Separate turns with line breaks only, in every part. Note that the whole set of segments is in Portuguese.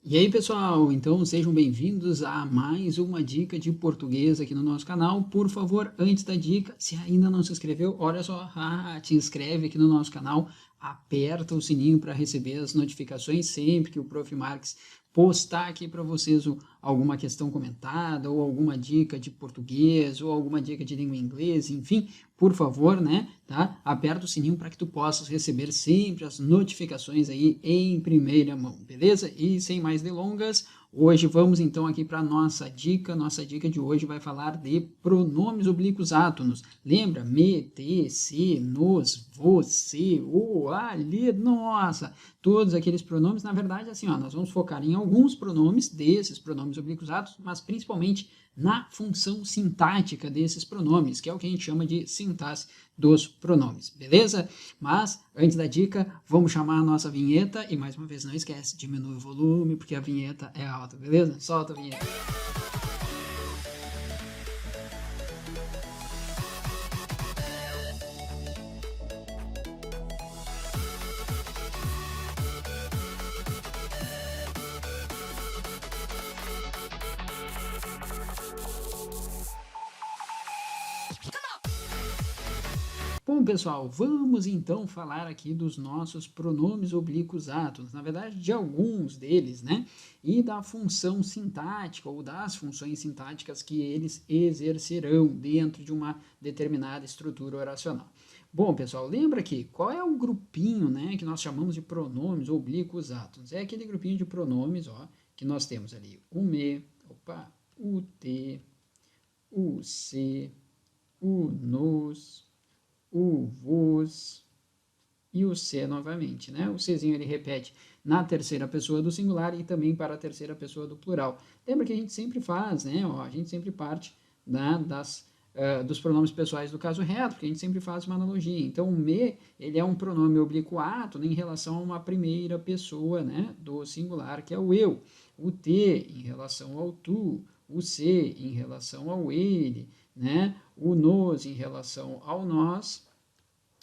E aí, pessoal, então sejam bem-vindos a mais uma dica de português aqui no nosso canal. Por favor, antes da dica, se ainda não se inscreveu, olha só, te inscreve aqui no nosso canal, aperta o sininho para receber as notificações sempre que o Prof. Marx postar aqui para vocês alguma questão comentada, ou alguma dica de português, ou alguma dica de língua inglesa, enfim, por favor, né, tá? Aperta o sininho para que tu possas receber sempre as notificações aí em primeira mão, beleza? E sem mais delongas, hoje vamos então aqui para nossa dica. Nossa dica de hoje vai falar de pronomes oblíquos átonos. Lembra? Me, te, se, nos, você, o, ali, nossa, todos aqueles pronomes. Na verdade, assim, ó, nós vamos focar em alguns pronomes desses pronomes oblíquos átonos, mas principalmente na função sintática desses pronomes, que é o que a gente chama de sintaxe dos pronomes, beleza? Mas, antes da dica, vamos chamar a nossa vinheta e, mais uma vez, não esquece, diminui o volume, porque a vinheta é alta, beleza? Solta a vinheta. Bom, pessoal, vamos então falar aqui dos nossos pronomes oblíquos átonos, na verdade, de alguns deles, né? E da função sintática ou das funções sintáticas que eles exercerão dentro de uma determinada estrutura oracional. Bom, pessoal, lembra aqui, qual é o grupinho, né, que nós chamamos de pronomes oblíquos átonos? É aquele grupinho de pronomes, ó, que nós temos ali o me, o te, o se, o nos, o vos e o se novamente, né? O sezinho ele repete na terceira pessoa do singular e também para a terceira pessoa do plural. Lembra que a gente sempre faz, né? Ó, a gente sempre parte dos pronomes pessoais do caso reto, porque a gente sempre faz uma analogia. Então, o me, ele é um pronome oblíquo átono em relação a uma primeira pessoa, né, do singular, que é o eu. O te em relação ao tu, o se em relação ao ele, né? O nos em relação ao nós,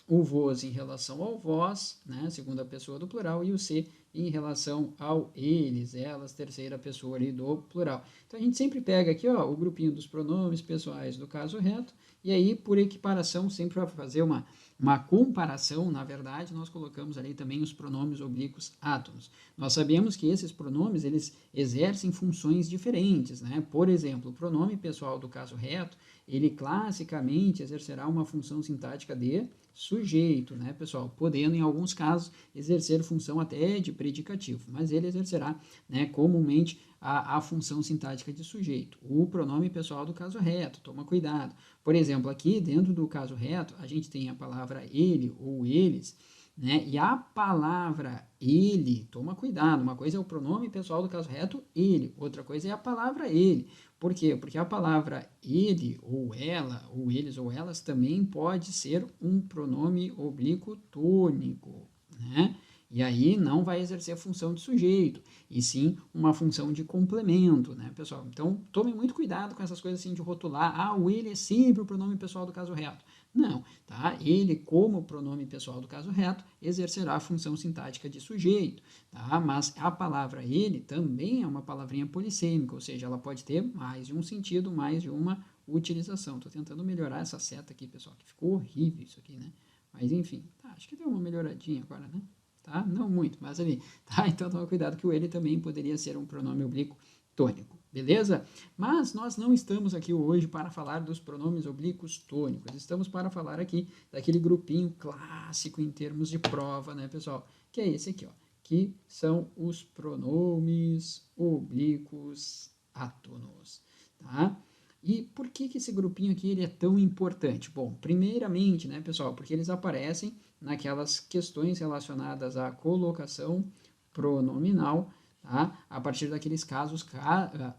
o vos em relação ao vós, né, segunda pessoa do plural, e o se em relação ao eles, elas, terceira pessoa ali do plural. Então a gente sempre pega aqui, ó, o grupinho dos pronomes pessoais do caso reto, e aí por equiparação, sempre para fazer uma comparação, na verdade, nós colocamos ali também os pronomes oblíquos átonos. Nós sabemos que esses pronomes, eles exercem funções diferentes, né? Por exemplo, o pronome pessoal do caso reto, ele classicamente exercerá uma função sintática de sujeito, né, pessoal? Podendo, em alguns casos, exercer função até de predicativo, mas ele exercerá, né, comumente a função sintática de sujeito. O pronome pessoal do caso reto, toma cuidado. Por exemplo, aqui dentro do caso reto, a gente tem a palavra ele ou eles, né? E a palavra ele, toma cuidado, uma coisa é o pronome pessoal do caso reto, ele, outra coisa é a palavra ele. Por quê? Porque a palavra ele ou ela, ou eles ou elas, também pode ser um pronome oblíquo tônico, né? E aí não vai exercer a função de sujeito, e sim uma função de complemento, né, pessoal? Então, tome muito cuidado com essas coisas assim de rotular, o ele é sempre o pronome pessoal do caso reto. Não, tá? Ele, como pronome pessoal do caso reto, exercerá a função sintática de sujeito, tá? Mas a palavra ele também é uma palavrinha polissêmica, ou seja, ela pode ter mais de um sentido, mais de uma utilização. Estou tentando melhorar essa seta aqui, pessoal, que ficou horrível isso aqui, né? Mas enfim, tá, acho que deu uma melhoradinha agora, né? Tá? Não muito, mas ali, tá? Então toma cuidado que o ele também poderia ser um pronome oblíquo tônico, beleza? Mas nós não estamos aqui hoje para falar dos pronomes oblíquos tônicos, estamos para falar aqui daquele grupinho clássico em termos de prova, né, pessoal? Que é esse aqui, ó, que são os pronomes oblíquos átonos, tá? E por que esse grupinho aqui ele é tão importante? Bom, primeiramente, né, pessoal, porque eles aparecem naquelas questões relacionadas à colocação pronominal, tá? A partir daqueles casos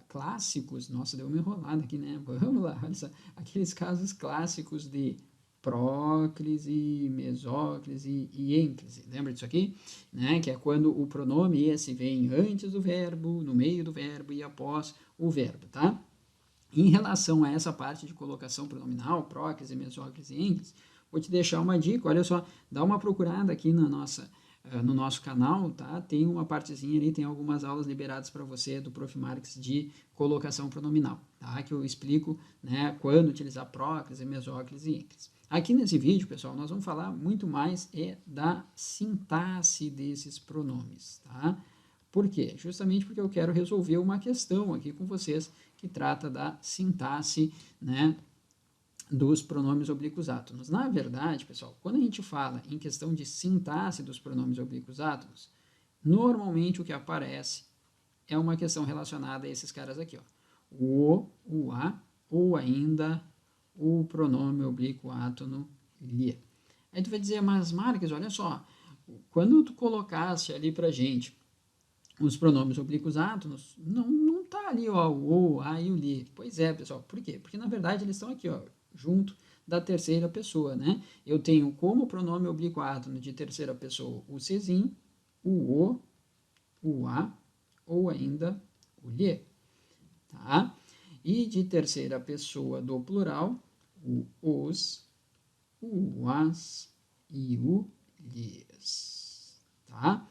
clássicos, nossa, deu uma enrolada aqui, né? Vamos lá, olha só, aqueles casos clássicos de próclise, mesóclise e ênclise. Lembra disso aqui? Né? Que é quando o pronome esse vem antes do verbo, no meio do verbo e após o verbo, tá? Em relação a essa parte de colocação pronominal, próclise, mesóclise e ênclise, vou te deixar uma dica, olha só, dá uma procurada aqui na nossa no nosso canal, tá? Tem uma partezinha ali, tem algumas aulas liberadas para você do Prof. Marx de colocação pronominal, tá? Que eu explico, né, quando utilizar próclise, mesóclise e ênclise. Aqui nesse vídeo, pessoal, nós vamos falar muito mais da sintaxe desses pronomes, tá? Por quê? Justamente porque eu quero resolver uma questão aqui com vocês que trata da sintaxe, né, dos pronomes oblíquos átonos. Na verdade, pessoal, quando a gente fala em questão de sintaxe dos pronomes oblíquos átonos, normalmente o que aparece é uma questão relacionada a esses caras aqui, ó. O a, ou ainda o pronome oblíquo átono lhe. Aí tu vai dizer, mas Marques, olha só, quando tu colocasse ali pra gente os pronomes oblíquos átonos, não tá ali, ó, o, a e o lhe. Pois é, pessoal, por quê? Porque na verdade eles estão aqui, ó, junto da terceira pessoa, né? Eu tenho como pronome oblíquo átono de terceira pessoa o sezinho, o a, ou ainda o lhe, tá? E de terceira pessoa do plural, o os, o as e o lhes, tá?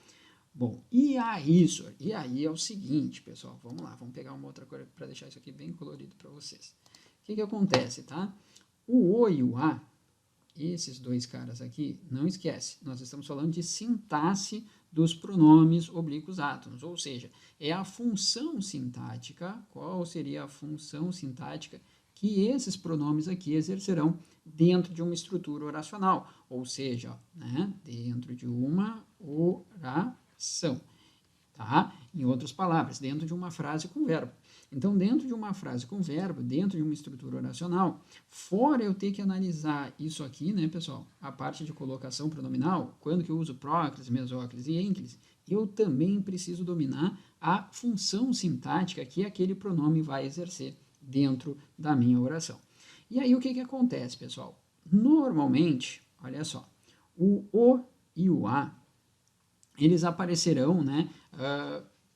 Bom, e aí é o seguinte, pessoal, vamos lá, vamos pegar uma outra cor para deixar isso aqui bem colorido para vocês. O que acontece, tá? O e o a, esses dois caras aqui, não esquece, nós estamos falando de sintaxe dos pronomes oblíquos átonos, ou seja, é a função sintática, qual seria a função sintática que esses pronomes aqui exercerão dentro de uma estrutura oracional, ou seja, né, dentro de uma oração, tá? Em outras palavras, dentro de uma frase com verbo. Então, dentro de uma frase com verbo, dentro de uma estrutura oracional, fora eu ter que analisar isso aqui, né, pessoal, a parte de colocação pronominal, quando que eu uso próclise, mesóclise e ênclise, eu também preciso dominar a função sintática que aquele pronome vai exercer dentro da minha oração. E aí, o que acontece, pessoal? Normalmente, olha só, o e o a, eles aparecerão, né,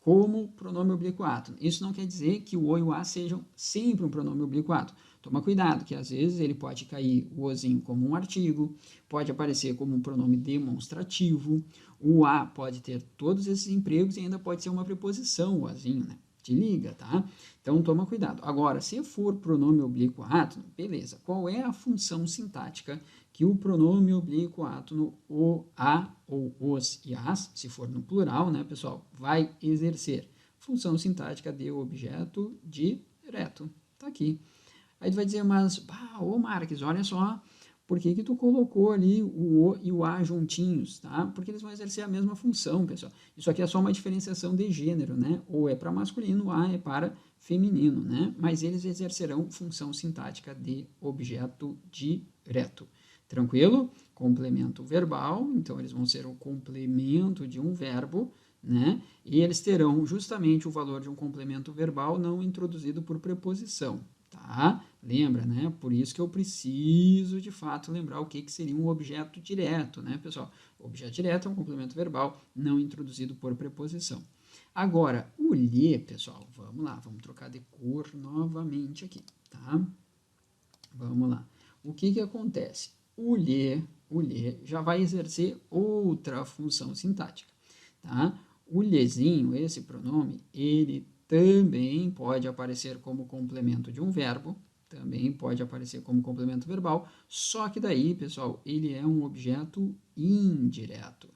como pronome oblíquo átono. Isso não quer dizer que o o e o a sejam sempre um pronome oblíquo átono. Toma cuidado, que às vezes ele pode cair o ozinho como um artigo, pode aparecer como um pronome demonstrativo, o a pode ter todos esses empregos e ainda pode ser uma preposição, o azinho, né? Te liga, tá? Então, toma cuidado. Agora, se for pronome oblíquo átono, beleza. Qual é a função sintática que o pronome oblíquo átono, o, a, ou os e as, se for no plural, né, pessoal, vai exercer? Função sintática de objeto direto. Tá aqui. Aí tu vai dizer, mas, ô Marques, olha só, por que tu colocou ali o e o a juntinhos, tá? Porque eles vão exercer a mesma função, pessoal. Isso aqui é só uma diferenciação de gênero, né? O é para masculino, o a é para feminino, né? Mas eles exercerão função sintática de objeto direto. Tranquilo? Complemento verbal, então eles vão ser o complemento de um verbo, né? E eles terão justamente o valor de um complemento verbal não introduzido por preposição, tá? Lembra, né? Por isso que eu preciso, de fato, lembrar o que seria um objeto direto, né, pessoal? O objeto direto é um complemento verbal não introduzido por preposição. Agora, o lhe, pessoal, vamos lá, vamos trocar de cor novamente aqui, tá? Vamos lá. O que acontece? O lhe já vai exercer outra função sintática, tá? O lhezinho, esse pronome, ele também pode aparecer como complemento de um verbo, também pode aparecer como complemento verbal, só que daí, pessoal, ele é um objeto indireto.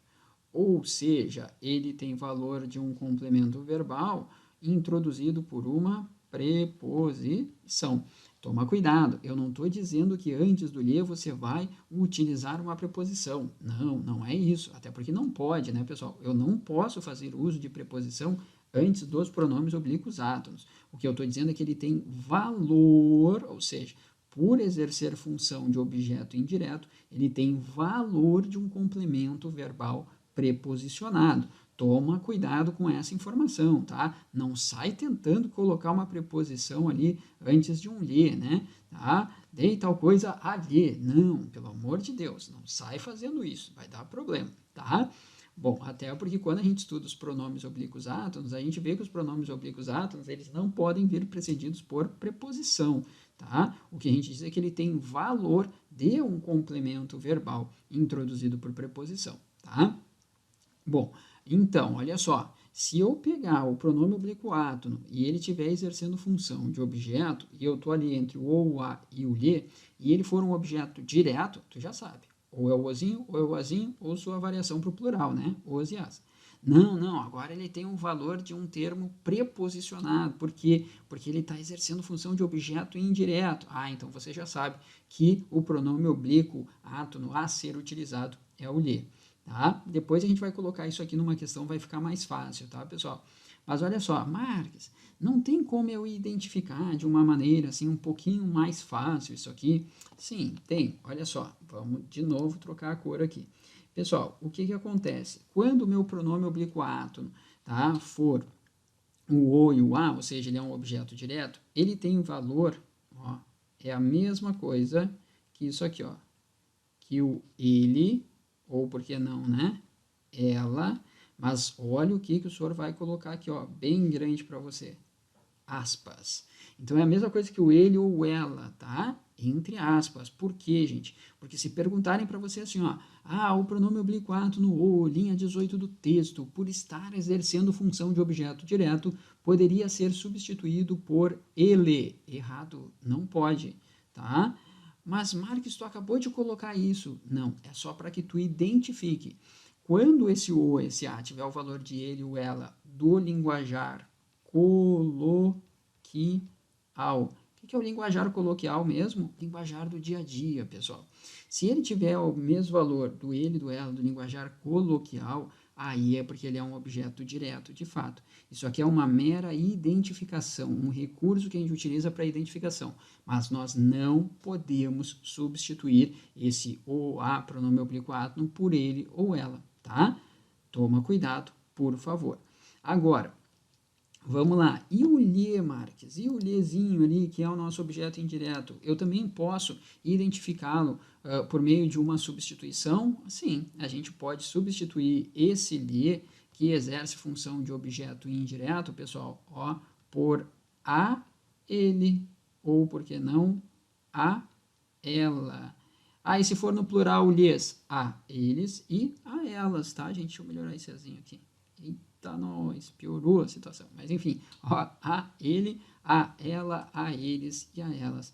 Ou seja, ele tem valor de um complemento verbal introduzido por uma preposição. Toma cuidado, eu não estou dizendo que antes do lhe você vai utilizar uma preposição. Não, não é isso. Até porque não pode, né, pessoal? Eu não posso fazer uso de preposição antes dos pronomes oblíquos átonos. O que eu estou dizendo é que ele tem valor, ou seja, por exercer função de objeto indireto, ele tem valor de um complemento verbal preposicionado. Toma cuidado com essa informação, tá? Não sai tentando colocar uma preposição ali antes de um lhe, né? Tá? Dei tal coisa a lhe. Não, pelo amor de Deus, não sai fazendo isso, vai dar problema, tá? Bom, até porque quando a gente estuda os pronomes oblíquos átonos, a gente vê que os pronomes oblíquos átonos, eles não podem vir precedidos por preposição, tá? O que a gente diz é que ele tem valor de um complemento verbal introduzido por preposição, tá? Bom, então, olha só, se eu pegar o pronome oblíquo átono e ele estiver exercendo função de objeto, e eu estou ali entre o o, a e o lhe, e ele for um objeto direto, tu já sabe, ou é o ozinho, ou é o azinho, ou sua variação para o plural, né? Os e as. Não, não, agora ele tem um valor de um termo preposicionado, por quê? Porque ele está exercendo função de objeto indireto. Ah, então você já sabe que o pronome oblíquo átono a ser utilizado é o lhe. Tá? Depois a gente vai colocar isso aqui numa questão, vai ficar mais fácil, tá, pessoal? Mas olha só, Marques, não tem como eu identificar de uma maneira assim um pouquinho mais fácil isso aqui? Sim, tem. Olha só, vamos de novo trocar a cor aqui. Pessoal, o que que acontece? Quando o meu pronome oblíquo átono, tá, for o o e o a, ou seja, ele é um objeto direto, ele tem valor, ó, é a mesma coisa que isso aqui, ó, que o ele, ou por que não, né? Ela, mas olha o que que o senhor vai colocar aqui, ó, bem grande para você. Aspas. Então é a mesma coisa que o ele ou o ela, tá? Entre aspas. Por quê, gente? Porque se perguntarem para você assim, ó, o pronome oblíquo no o, linha 18 do texto, por estar exercendo função de objeto direto, poderia ser substituído por ele. Errado, não pode, tá? Mas, Marcos, tu acabou de colocar isso. Não, é só para que tu identifique. Quando esse o, esse a tiver o valor de ele ou ela do linguajar coloquial. O que é o linguajar coloquial mesmo? Linguajar do dia a dia, pessoal. Se ele tiver o mesmo valor do ele, do ela, do linguajar coloquial, aí é porque ele é um objeto direto, de fato. Isso aqui é uma mera identificação, um recurso que a gente utiliza para identificação. Mas nós não podemos substituir esse ou a pronome oblíquo átono por ele ou ela, tá? Toma cuidado, por favor. Agora, vamos lá. E o lhe, Marques? E o lhezinho ali, que é o nosso objeto indireto? Eu também posso identificá-lo por meio de uma substituição? Sim, a gente pode substituir esse lhe, que exerce função de objeto indireto, pessoal, ó, por a ele, ou, por que não, a ela. E se for no plural, lhes, a eles e a elas, tá, gente? Deixa eu melhorar esse azinho aqui. Eita, nós, piorou a situação. Mas, enfim, ó, a ele, a ela, a eles e a elas.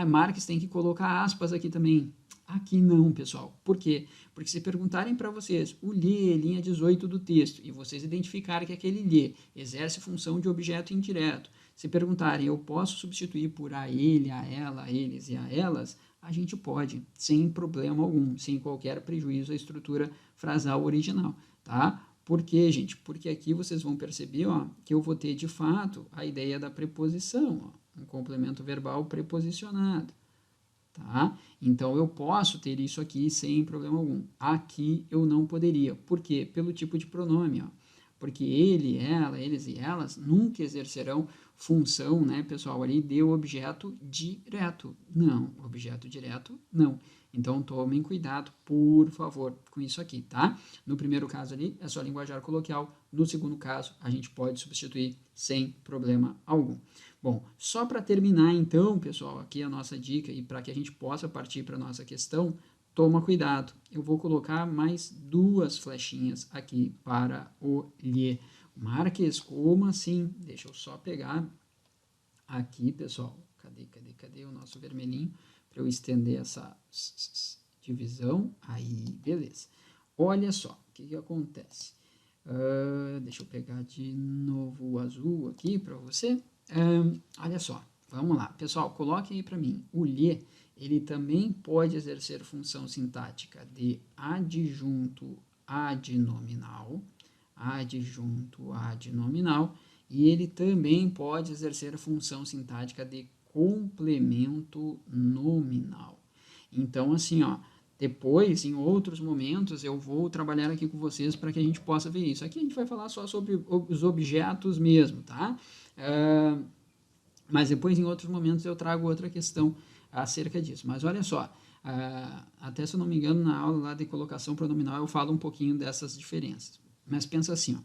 Marques tem que colocar aspas aqui também. Aqui não, pessoal. Por quê? Porque se perguntarem para vocês o lhe, linha 18 do texto, e vocês identificarem que aquele lhe exerce função de objeto indireto, se perguntarem, eu posso substituir por a ele, a ela, a eles e a elas, a gente pode, sem problema algum, sem qualquer prejuízo à estrutura frasal original, tá? Por quê, gente? Porque aqui vocês vão perceber, ó, que eu vou ter, de fato, a ideia da preposição, ó, um complemento verbal preposicionado, tá? Então, eu posso ter isso aqui sem problema algum. Aqui eu não poderia. Por quê? Pelo tipo de pronome, ó. Porque ele, ela, eles e elas nunca exercerão função, né, pessoal, ali de objeto direto. Não, objeto direto, não. Então, tomem cuidado, por favor, com isso aqui, tá? No primeiro caso ali, é só linguajar coloquial. No segundo caso, a gente pode substituir sem problema algum. Bom, só para terminar então, pessoal, aqui a nossa dica e para que a gente possa partir para a nossa questão, toma cuidado. Eu vou colocar mais duas flechinhas aqui para o lhe. Marques, como assim? Deixa eu só pegar aqui, pessoal. Cadê o nosso vermelhinho? Para eu estender essa divisão. Aí, beleza. Olha só, o que acontece. Deixa eu pegar de novo o azul aqui para você. Olha só, vamos lá. Pessoal, coloque aí para mim. O lhe, ele também pode exercer função sintática de adjunto adnominal, e ele também pode exercer a função sintática de complemento nominal. Então, assim, ó, depois, em outros momentos, eu vou trabalhar aqui com vocês para que a gente possa ver isso. Aqui a gente vai falar só sobre os objetos mesmo, tá? Mas depois, em outros momentos, eu trago outra questão acerca disso. Mas olha só, até se eu não me engano, na aula lá de colocação pronominal, eu falo um pouquinho dessas diferenças. Mas pensa assim, ó.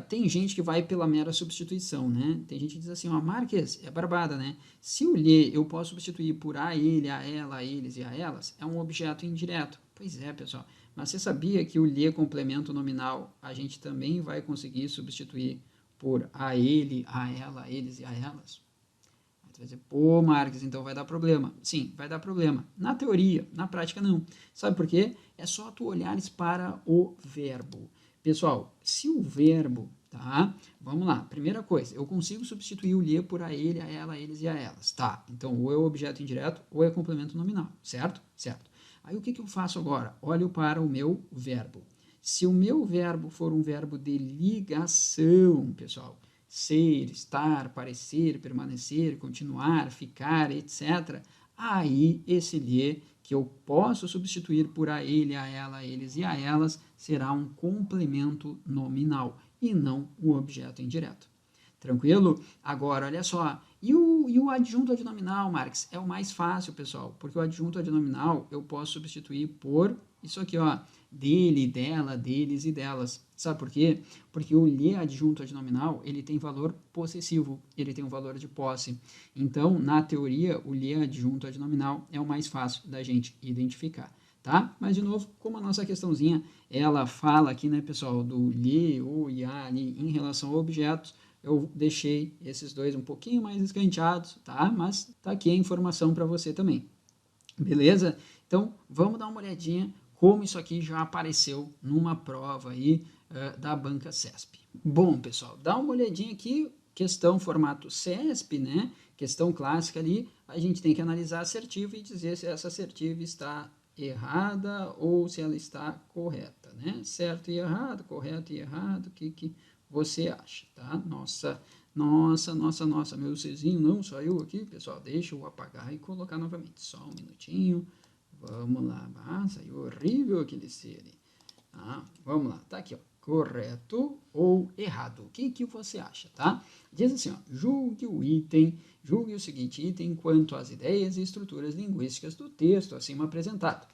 Tem gente que vai pela mera substituição, né? Tem gente que diz assim, ó, Marques, é barbada, né? Se o lhe eu posso substituir por a ele, a ela, a eles e a elas, é um objeto indireto. Pois é, pessoal, Mas você sabia que o lhe complemento nominal a gente também vai conseguir substituir por a ele, a ela, a eles e a elas? Você vai dizer, pô, Marques, então vai dar problema. Sim, vai dar problema. Na teoria, na prática não. Sabe por quê? É só tu olhares para o verbo. Pessoal, se o verbo, tá? Vamos lá. Primeira coisa, eu consigo substituir o lhe por a ele, a ela, a eles e a elas. Tá, então ou é objeto indireto ou é complemento nominal, certo? Certo. Aí o que eu faço agora? Olho para o meu verbo. Se o meu verbo for um verbo de ligação, pessoal, ser, estar, parecer, permanecer, continuar, ficar, etc., aí esse lhe, que eu posso substituir por a ele, a ela, a eles e a elas, será um complemento nominal e não o objeto indireto. Tranquilo? Agora, olha só, e o adjunto adnominal, Marx? É o mais fácil, pessoal, porque o adjunto adnominal eu posso substituir por isso aqui, ó, dele, dela, deles e delas. Sabe por quê? Porque o lhe adjunto adnominal, ele tem valor possessivo, ele tem um valor de posse. Então, na teoria, o lhe adjunto adnominal é o mais fácil da gente identificar, tá? Mas, de novo, como a nossa questãozinha, ela fala aqui, né, pessoal, do lhe, o e a ali em relação a objetos, eu deixei esses dois um pouquinho mais escanteados, tá? Mas tá aqui a informação para você também. Beleza? Então, vamos dar uma olhadinha como isso aqui já apareceu numa prova aí da banca CESP. Bom, pessoal, dá uma olhadinha aqui, questão formato CESP, né? Questão clássica ali, a gente tem que analisar a assertiva e dizer se essa assertiva está errada ou se ela está correta, né? Certo e errado, correto e errado, o que você acha, tá? Nossa, meu Czinho não saiu aqui, pessoal, deixa eu apagar e colocar novamente, só um minutinho, vamos lá, saiu horrível aquele C ali, vamos lá, tá aqui, ó, correto ou errado, o que você acha, tá? Diz assim, ó, julgue o seguinte item quanto às ideias e estruturas linguísticas do texto acima apresentado.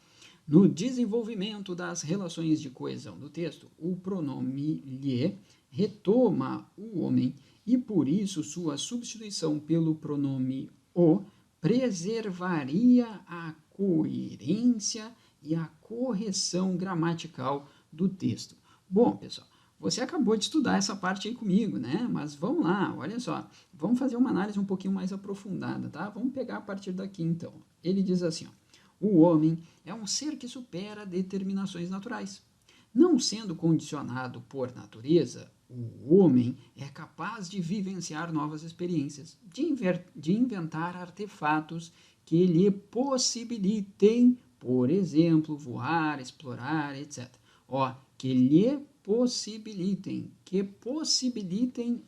No desenvolvimento das relações de coesão do texto, o pronome lhe retoma o homem e, por isso, sua substituição pelo pronome o preservaria a coerência e a correção gramatical do texto. Bom, pessoal, você acabou de estudar essa parte aí comigo, né? Mas vamos lá, olha só, vamos fazer uma análise um pouquinho mais aprofundada, tá? Vamos pegar a partir daqui, então. Ele diz assim, ó, o homem é um ser que supera determinações naturais. Não sendo condicionado por natureza, o homem é capaz de vivenciar novas experiências, de inventar artefatos que lhe possibilitem, por exemplo, voar, explorar, etc. Ó, que possibilitem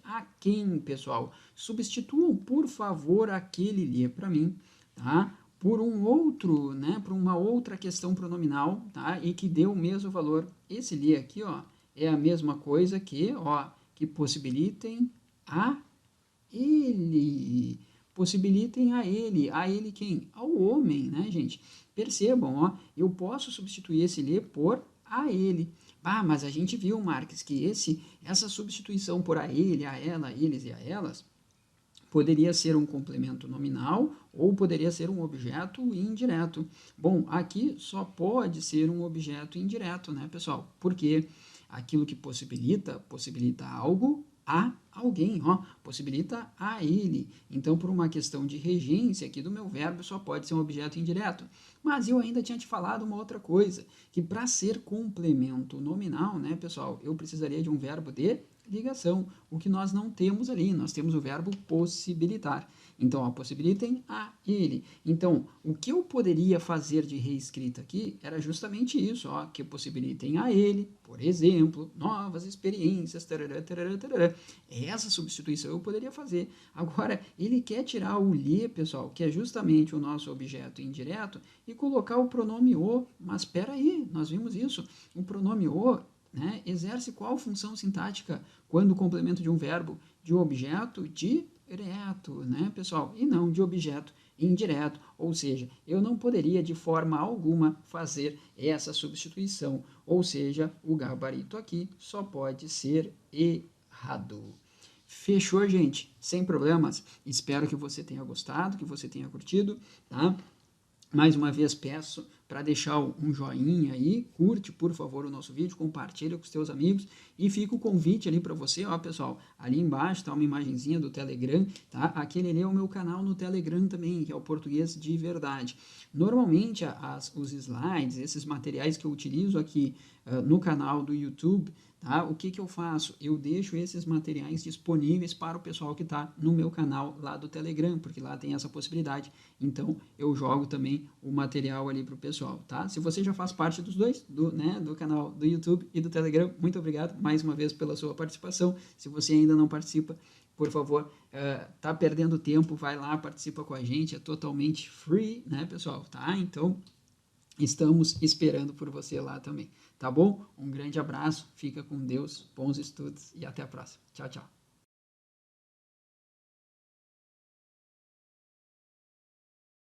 a quem, pessoal? Substituam, por favor, aquele lhe para mim, tá? Por um outro, né, por uma outra questão pronominal, tá? E que dê o mesmo valor. Esse lhe aqui, ó, é a mesma coisa que, ó, que possibilitem a ele. Possibilitem a ele. A ele quem? Ao homem, né, gente? Percebam, ó, eu posso substituir esse lhe por a ele. Mas a gente viu, Marques, que essa substituição por a ele, a ela, a eles e a elas poderia ser um complemento nominal ou poderia ser um objeto indireto. Bom, aqui só pode ser um objeto indireto, né, pessoal? Porque aquilo que possibilita algo a alguém, ó, possibilita a ele. Então, por uma questão de regência aqui do meu verbo, só pode ser um objeto indireto. Mas eu ainda tinha te falado uma outra coisa, que para ser complemento nominal, né, pessoal, eu precisaria de um verbo de ligação, o que nós não temos ali, nós temos o verbo possibilitar. Então, ó, possibilitem a ele. Então, o que eu poderia fazer de reescrita aqui era justamente isso, ó, que possibilitem a ele, por exemplo, novas experiências, tarará, tarará, tarará. Essa substituição eu poderia fazer. Agora, ele quer tirar o lhe, pessoal, que é justamente o nosso objeto indireto, e colocar o pronome o, mas espera aí, nós vimos isso, o pronome o, né, exerce qual função sintática quando o complemento de um verbo de objeto direto, né, pessoal? E não de objeto indireto, ou seja, eu não poderia de forma alguma fazer essa substituição, ou seja, o gabarito aqui só pode ser errado. Fechou, gente? Sem problemas. Espero que você tenha gostado, que você tenha curtido, tá? Mais uma vez peço para deixar um joinha aí, curte, por favor, o nosso vídeo, compartilha com os teus amigos e fica o convite ali para você, ó, pessoal, ali embaixo tá uma imagenzinha do Telegram, tá? Aquele ali é o meu canal no Telegram também, que é o Português de Verdade. Normalmente, os slides, esses materiais que eu utilizo aqui no canal do YouTube, tá? O que que eu faço? Eu deixo esses materiais disponíveis para o pessoal que está no meu canal lá do Telegram, porque lá tem essa possibilidade. Então, eu jogo também o material ali para o pessoal, tá? Se você já faz parte dos dois, do canal do YouTube e do Telegram, muito obrigado mais uma vez pela sua participação. Se você ainda não participa, por favor, tá perdendo tempo, vai lá, participa com a gente, é totalmente free, né, pessoal, tá? Então, estamos esperando por você lá também, tá bom? Um grande abraço, fica com Deus, bons estudos e até a próxima. Tchau, tchau.